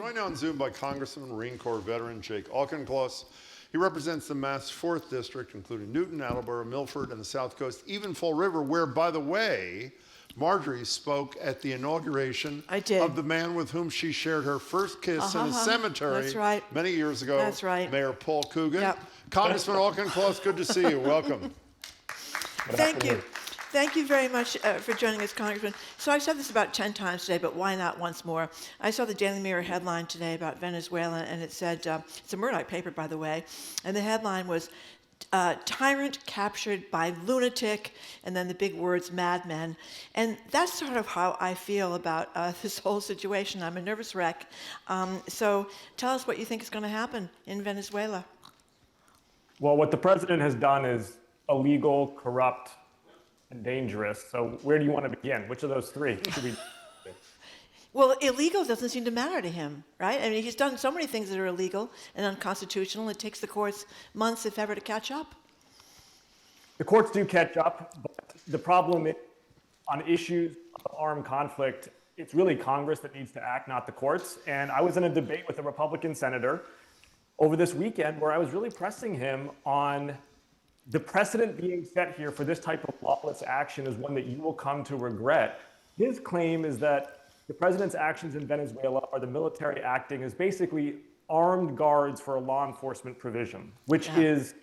joined on Zoom by Congressman, Marine Corps veteran Jake Auchincloss. He represents the Mass 4th District, including Newton, Attleboro, Milford, and the South Coast, even Fall River, where, by the way, Marjorie spoke at the inauguration of the man with whom she shared her first kiss in a cemetery many years ago. That's right. Mayor Paul Coogan. Yep. Congressman Auchincloss, good to see you. Welcome. Thank you. Thank you very much for joining us, Congressman. So I've said this about 10 times today, but why not once more? I saw the Daily Mirror headline today about Venezuela, and it said, it's a Murdoch paper, by the way, and the headline was, tyrant captured by lunatic, and then the big words, madmen. And that's sort of how I feel about this whole situation. I'm a nervous wreck. So tell us what you think is going to happen in Venezuela. Well, what the president has done is illegal, corrupt, and dangerous. So where do you want to begin? Which of those three should we? Well, illegal doesn't seem to matter to him, right? I mean, he's done so many things that are illegal and unconstitutional. It takes the courts months, if ever, to catch up. The courts do catch up, but the problem is on issues of armed conflict, it's really Congress that needs to act, not the courts. And I was in a debate with a Republican senator over this weekend where I was really pressing him on the precedent being set here for this type of lawless action is one that you will come to regret. His claim is that the president's actions in Venezuela are the military acting as basically armed guards for a law enforcement provision, which is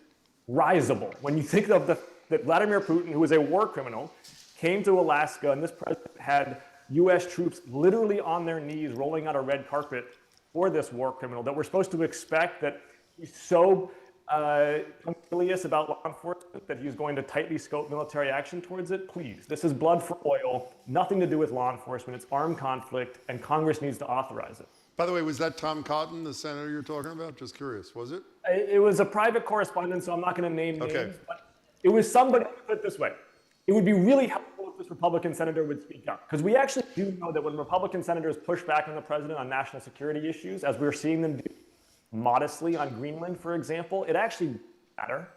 risible. When you think of that Vladimir Putin, who is a war criminal, came to Alaska, and this president had U.S. troops literally on their knees rolling out a red carpet for this war criminal, that we're supposed to expect that he's so punctilious about law enforcement that he's going to tightly scope military action towards it. Please, this is blood for oil, nothing to do with law enforcement. It's armed conflict, and Congress needs to authorize it. By the way, was that Tom Cotton, the senator you're talking about? Just curious, was it? It was a private correspondence, so I'm not going to name names, but it was somebody, put it this way, it would be really helpful if this Republican senator would speak up, because we actually do know that when Republican senators push back on the president on national security issues, as we're seeing them do modestly on Greenland, for example, it actually matter.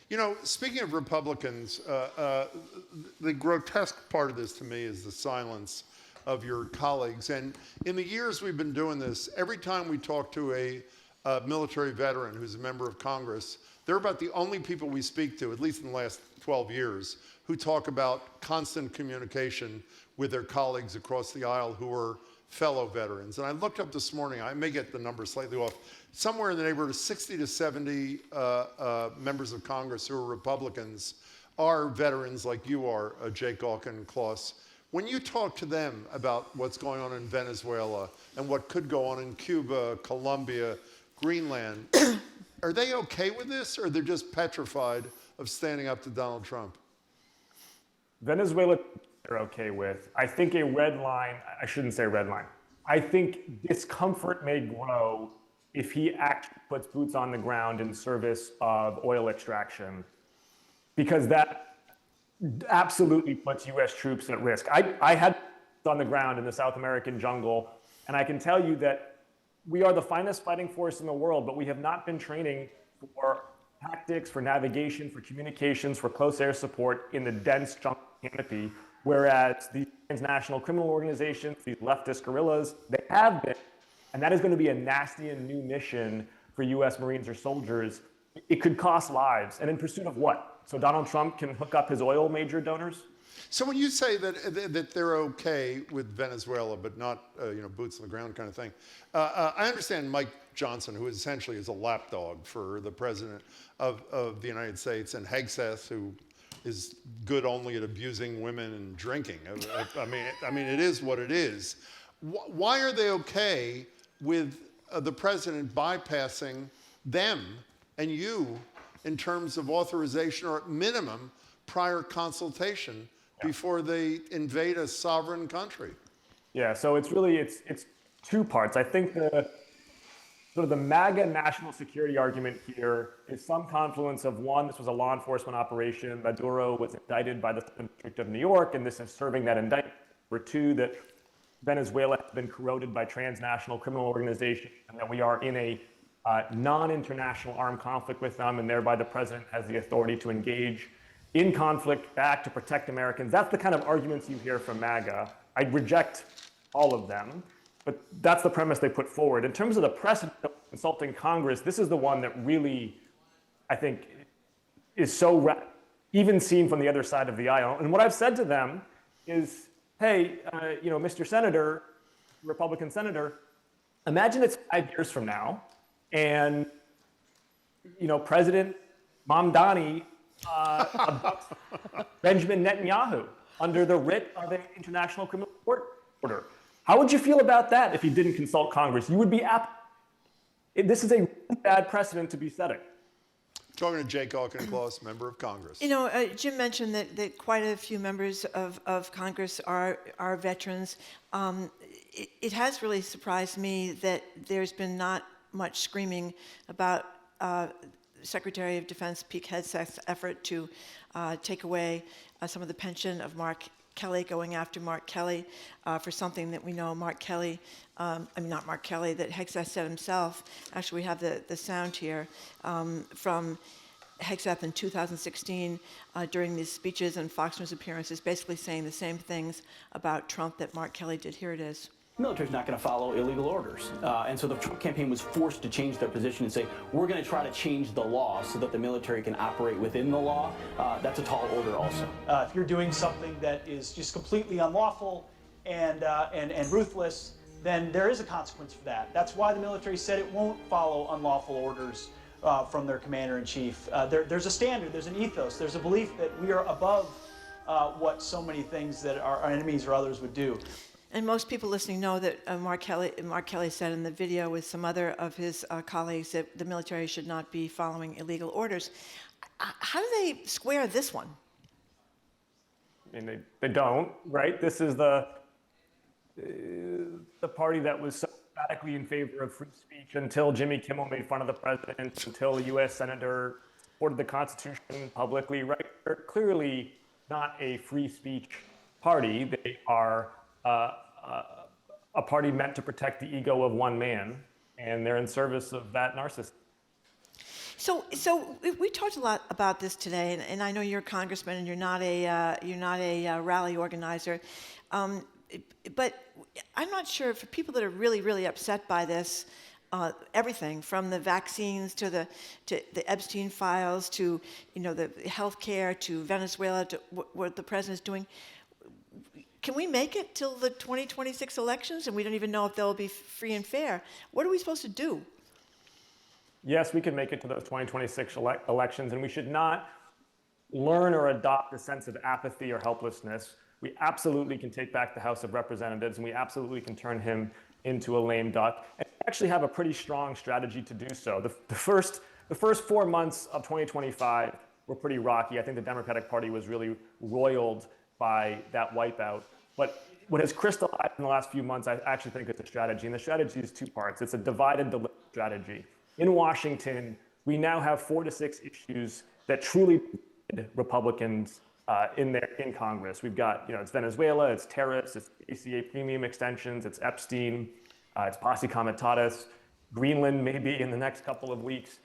You know, speaking of Republicans, the grotesque part of this to me is the silence of your colleagues. And in the years we've been doing this, every time we talk to a military veteran who's a member of Congress, they're about the only people we speak to, at least in the last 12 years, who talk about constant communication with their colleagues across the aisle who are fellow veterans. And I looked up this morning, I may get the number slightly off, somewhere in the neighborhood of 60 to 70 members of Congress who are Republicans are veterans like you are, Jake Auchincloss. When you talk to them about what's going on in Venezuela and what could go on in Cuba, Colombia, Greenland, are they okay with this, or they're just petrified of standing up to Donald Trump? Venezuela, they're okay with. I think a red line, I shouldn't say red line. I think discomfort may grow if he actually puts boots on the ground in service of oil extraction, because that absolutely puts U.S. troops at risk. I had on the ground in the South American jungle, and I can tell you that we are the finest fighting force in the world, but we have not been training for tactics, for navigation, for communications, for close air support in the dense jungle canopy, whereas these transnational criminal organizations, these leftist guerrillas, they have been, and that is going to be a nasty and new mission for U.S. Marines or soldiers. It could cost lives, and in pursuit of what? So Donald Trump can hook up his oil major donors? So when you say that they're okay with Venezuela, but not boots on the ground kind of thing, I understand Mike Johnson, who essentially is a lapdog for the president of the United States, and Hegseth, who is good only at abusing women and drinking. I mean, it is what it is. Why are they okay with the president bypassing them and you in terms of authorization, or at minimum prior consultation before they invade a sovereign country? Yeah, so it's two parts. I think the MAGA national security argument here is some confluence of, one, this was a law enforcement operation. Maduro was indicted by the District of New York, and this is serving that indictment. Or two, that Venezuela has been corroded by transnational criminal organizations, and that we are in a non-international armed conflict with them, and thereby the president has the authority to engage in conflict back to protect Americans. That's the kind of arguments you hear from MAGA. I reject all of them. But that's the premise they put forward. In terms of the precedent of consulting Congress, this is the one that really, I think, is so even seen from the other side of the aisle. And what I've said to them is, hey, Mr. Senator, Republican Senator, imagine it's 5 years from now, and President Mamdani abducts Benjamin Netanyahu under the writ of an international criminal court order. How would you feel about that if you didn't consult Congress? You would be this is a really bad precedent to be setting. Talking to Jake Auchincloss, member of Congress. Jim mentioned that quite a few members of Congress are veterans. It has really surprised me that there's been not much screaming about Secretary of Defense Pete Hegseth's effort to take away some of the pension of Mark Kelly, going after Mark Kelly for something that we know Mark Kelly, not Mark Kelly, that Hegseth said himself. Actually, we have the sound here from Hegseth in 2016 during these speeches and Fox News appearances, basically saying the same things about Trump that Mark Kelly did. Here it is. The military's not going to follow illegal orders. And so the Trump campaign was forced to change their position and say, we're going to try to change the law so that the military can operate within the law. That's a tall order also. If you're doing something that is just completely unlawful and ruthless, then there is a consequence for that. That's why the military said it won't follow unlawful orders from their commander-in-chief. There's a standard, there's an ethos, there's a belief that we are above what so many things that our enemies or others would do. And most people listening know that Mark Kelly said in the video with some other of his colleagues that the military should not be following illegal orders. How do they square this one? I mean, they don't, right? This is the party that was so emphatically in favor of free speech until Jimmy Kimmel made fun of the president, until a U.S. senator supported the Constitution publicly, right? They're clearly not a free speech party. They are a party meant to protect the ego of one man, and they're in service of that narcissist. So we talked a lot about this today, and I know you're a congressman and you're not a rally organizer, but I'm not sure for people that are really, really upset by this, everything from the vaccines to the Epstein files to the healthcare to Venezuela to what the president's doing. Can we make it till the 2026 elections and we don't even know if they'll be free and fair? What are we supposed to do? Yes, we can make it to those 2026 elections, and we should not learn or adopt a sense of apathy or helplessness. We absolutely can take back the House of Representatives, and we absolutely can turn him into a lame duck. And we actually have a pretty strong strategy to do so. The first 4 months of 2025 were pretty rocky. I think the Democratic Party was really roiled by that wipeout. But what has crystallized in the last few months, I actually think it's a strategy. And the strategy is two parts. It's a divide and deliver strategy. In Washington, we now have 4 to 6 issues that truly divide Republicans in Congress. We've got, it's Venezuela, it's tariffs, it's ACA premium extensions, it's Epstein, it's posse comitatus, Greenland maybe in the next couple of weeks.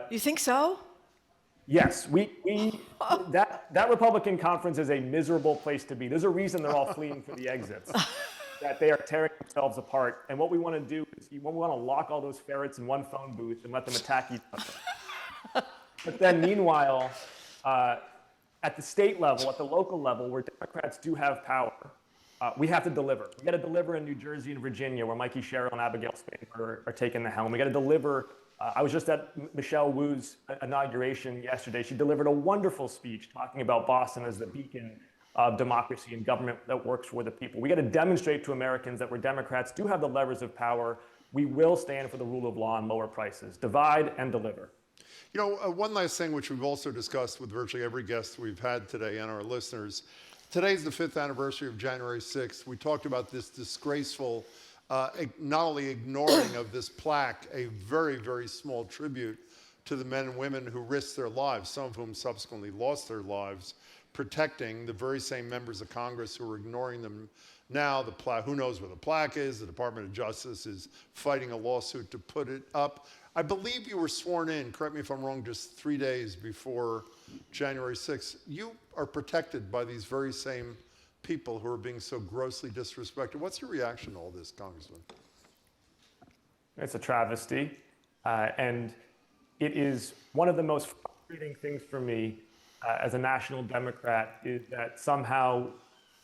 You think so? Yes, that Republican conference is a miserable place to be. There's a reason they're all fleeing for the exits, that they are tearing themselves apart. And what we want to do is we want to lock all those ferrets in one phone booth and let them attack each other. But then meanwhile, at the state level, at the local level, where Democrats do have power, we have to deliver. We got to deliver in New Jersey and Virginia, where Mikey Sherrill and Abigail Spanberger are taking the helm. We got to deliver. I was just at Michelle Wu's inauguration yesterday. She delivered a wonderful speech talking about Boston as the beacon of democracy and government that works for the people. We got to demonstrate to Americans that where Democrats do have the levers of power, we will stand for the rule of law and lower prices. Divide and deliver. One last thing, which we've also discussed with virtually every guest we've had today and our listeners. Today's the 5th anniversary of January 6th. We talked about this disgraceful not only ignoring of this plaque, a very, very small tribute to the men and women who risked their lives, some of whom subsequently lost their lives, protecting the very same members of Congress who are ignoring them now. The plaque, who knows where the plaque is? The Department of Justice is fighting a lawsuit to put it up. I believe you were sworn in, correct me if I'm wrong, just 3 days before January 6th. You are protected by these very same people who are being so grossly disrespected. What's your reaction to all this, Congressman? It's a travesty. And it is one of the most frustrating things for me as a national Democrat is that somehow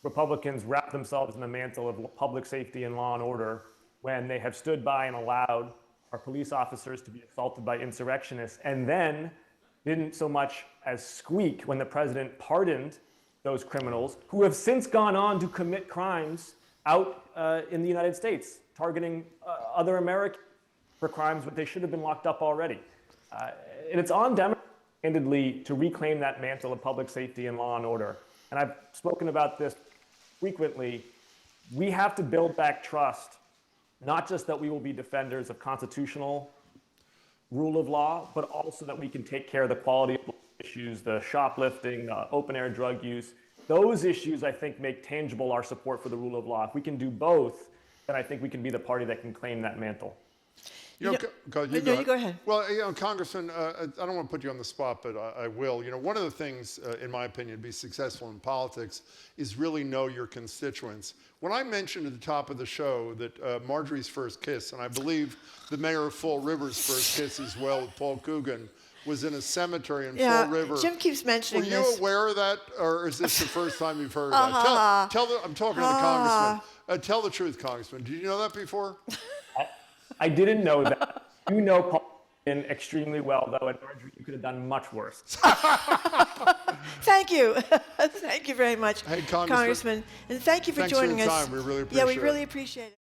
Republicans wrap themselves in the mantle of public safety and law and order when they have stood by and allowed our police officers to be assaulted by insurrectionists, and then didn't so much as squeak when the president pardoned those criminals who have since gone on to commit crimes out in the United States, targeting other Americans for crimes but they should have been locked up already. And it's on Democrats, candidly, to reclaim that mantle of public safety and law and order. And I've spoken about this frequently. We have to build back trust, not just that we will be defenders of constitutional rule of law, but also that we can take care of the quality of issues, the shoplifting, the open-air drug use. Those issues, I think, make tangible our support for the rule of law. If we can do both, then I think we can be the party that can claim that mantle. You go ahead. Well, Congressman, I don't want to put you on the spot, but I will. One of the things, in my opinion, to be successful in politics is really know your constituents. When I mentioned at the top of the show that Marjorie's first kiss, and I believe the mayor of Fall River's first kiss as well with Paul Coogan, was in a cemetery in Fall River. Jim keeps mentioning this. Were you aware of that, or is this the first time you've heard of that? I'm talking to the Congressman. Tell the truth, Congressman. Did you know that before? I didn't know that. You know Paul extremely well, though, and Marjorie, you could have done much worse. Thank you. Thank you very much, Hey, Congressman. And thank you for joining us. Thanks for your time. We really appreciate it. Yeah, we really appreciate it.